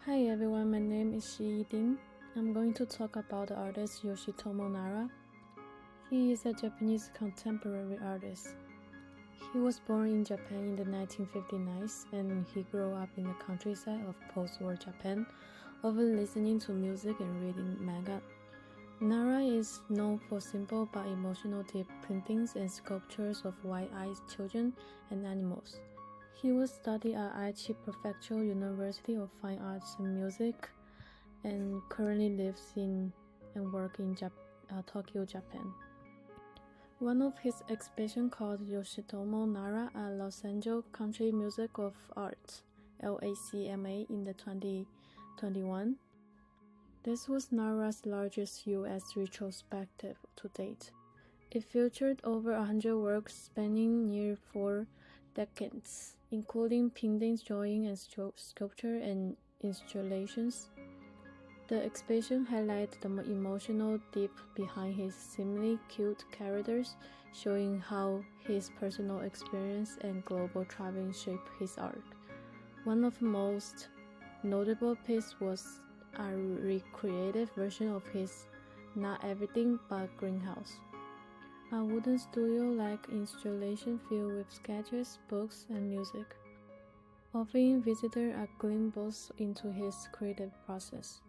Hi everyone, my name is Shiyi. I'm going to talk about the artist Yoshitomo Nara. He is a Japanese contemporary artist. He was born in Japan in the 1959s and he grew up in the countryside of post-war Japan, often listening to music and reading manga. Nara is known for simple but emotional deep paintings and sculptures of wide-eyed children and animals. He was studied at Aichi Prefectural University of Fine Arts and Music and currently lives in and works in Tokyo, Japan. One of his exhibitions called Yoshitomo Nara at Los Angeles Country Music of Art (LACMA) in the 2021. This was Nara's largest U.S. retrospective to date. It featured over 100 works spanning near 4 decades, including paintings, drawing, and sculpture and installations. The exhibition highlighted the emotional depth behind his seemingly cute characters, showing how his personal experience and global traveling shaped his art. One of the most notable pieces was a recreated version of his Not Everything But Greenhouse, a wooden studio-like installation filled with sketches, books, and music, offering visitors a glimpse into his creative process.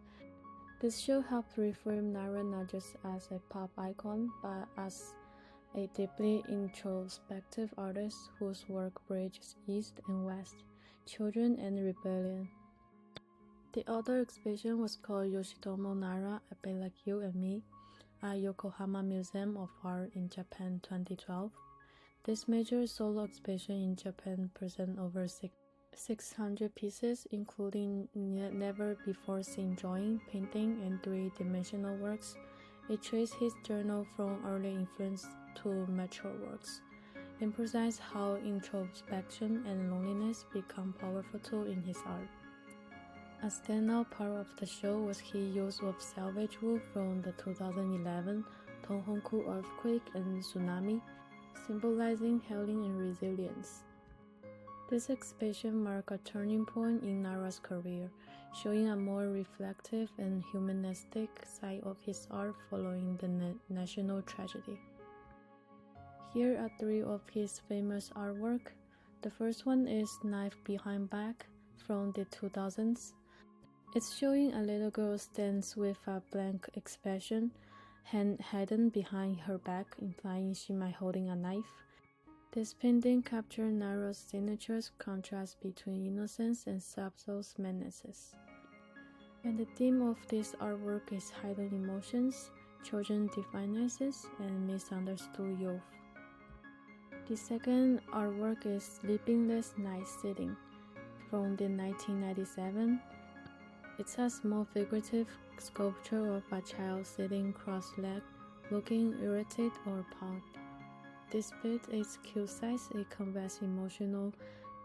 This show helped reframe Nara not just as a pop icon, but as a deeply introspective artist whose work bridges East and West, children and rebellion. The other exhibition was called Yoshitomo Nara, A Bit Like You and Me, at Yokohama Museum of Art in Japan 2012. This major solo exhibition in Japan presents over 600 pieces, including never-before-seen drawing, painting, and three-dimensional works. It traced his journey from early influence to mature works, emphasized how introspection and loneliness become powerful tools in his art. A standout part of the show was his use of salvage wood from the 2011 Tohoku earthquake and tsunami, symbolizing healing and resilience. This exhibition marked a turning point in Nara's career, showing a more reflective and humanistic side of his art following the national tragedy. Here are 3 of his famous artwork. The first one is Knife Behind Back from the 2000s. It's showing a little girl stands with a blank expression, hand hidden behind her back, implying she might holding a knife. This painting captured Nara's signature contrast between innocence and subtle menaces. And the theme of this artwork is hidden emotions, children's defiances, and misunderstood youth. The second artwork is Sleepless Night Sitting from the 1997. It's a small figurative sculpture of a child sitting cross-legged, looking irritated or appalled. Despite its cute size, it conveys emotional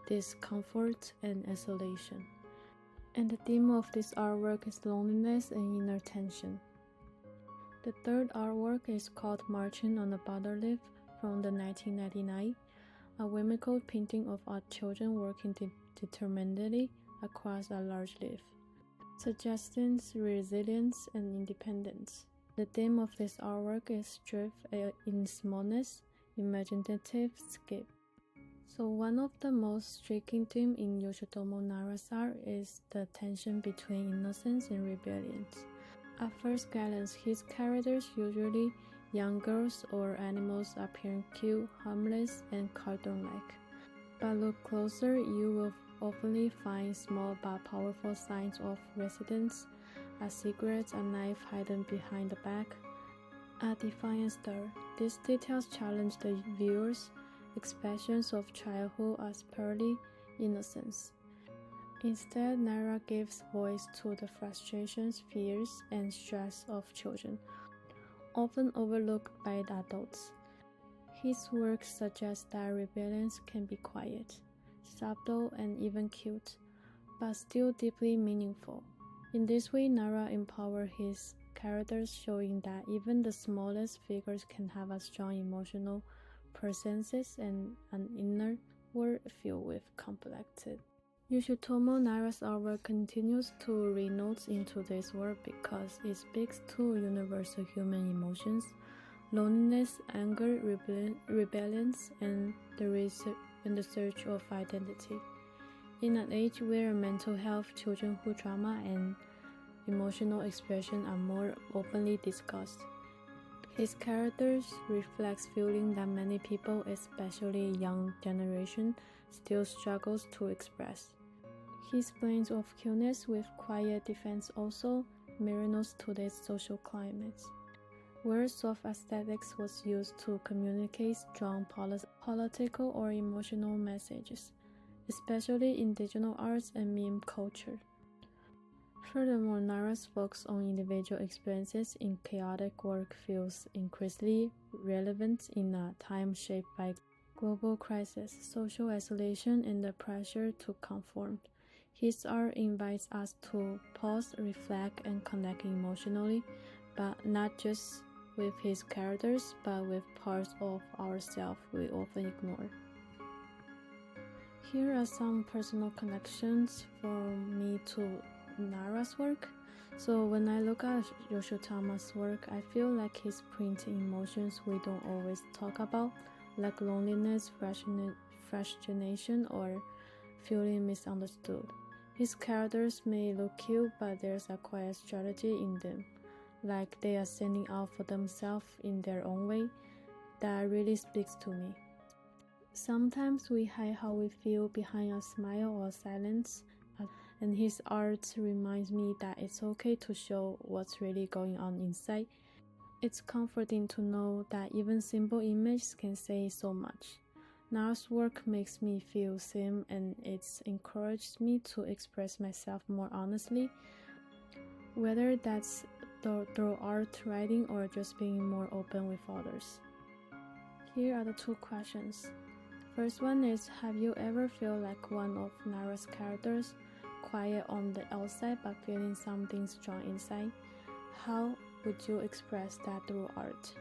discomfort and isolation. And the theme of this artwork is loneliness and inner tension. The third artwork is called Marching on a Butter Leaf from the 1999, a whimsical painting of 8 children working determinedly across a large leaf, suggesting resilience and independence. The theme of this artwork is strength in smallness, imaginative escape. So one of the most striking themes in Yoshitomo Nara's art is the tension between innocence and rebellion. At first glance, his characters, usually young girls or animals, appear cute, harmless, and cartoon-like. But look closer, you will often find small but powerful signs of resistance, a cigarette, a knife hidden behind the back, a defiant stare. These details challenge the viewer's expressions of childhood as purely innocence. Instead, Nara gives voice to the frustrations, fears, and stress of children, often overlooked by the adults. His work suggests that rebellion can be quiet, subtle, and even cute, but still deeply meaningful. In this way, Nara empowers his characters, showing that even the smallest figures can have a strong emotional presence and an inner world filled with complexity. Yoshitomo Nara's artwork continues to resonate in today's world because it speaks to universal human emotions, loneliness, anger, rebellion, and the search of identity. In an age where mental health, childhood trauma, and emotional expression are more openly discussed, his characters reflect feelings that many people, especially young generation, still struggles to express. His blends of cuteness with quiet defense also mirrors today's social climate, where soft aesthetics was used to communicate strong political or emotional messages, especially in digital arts and meme culture. Furthermore, Nara's focus on individual experiences in chaotic work feels increasingly relevant in a time shaped by global crisis, social isolation, and the pressure to conform. His art invites us to pause, reflect, and connect emotionally, but not just with his characters, but with parts of ourselves we often ignore. Here are some personal connections from me to Nara's work. So when I look at Yoshitomo's work, I feel like he's printing emotions we don't always talk about, like loneliness, frustration, or feeling misunderstood. His characters may look cute, but there's a quiet strategy in them, like they are standing out for themselves in their own way, that really speaks to me. Sometimes we hide how we feel behind a smile or silence, and his art reminds me that it's okay to show what's really going on inside. It's comforting to know that even simple images can say so much. Nara's work makes me feel seen, and it's encouraged me to express myself more honestly, whether that's through art, writing, or just being more open with others. Here are the two questions. First one is, have you ever felt like one of Nara's characters, quiet on the outside but feeling something strong inside? How would you express that through art?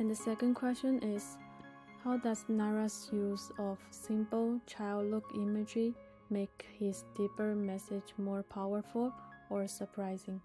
And the second question is, how does Nara's use of simple, childlike imagery make his deeper message more powerful or surprising?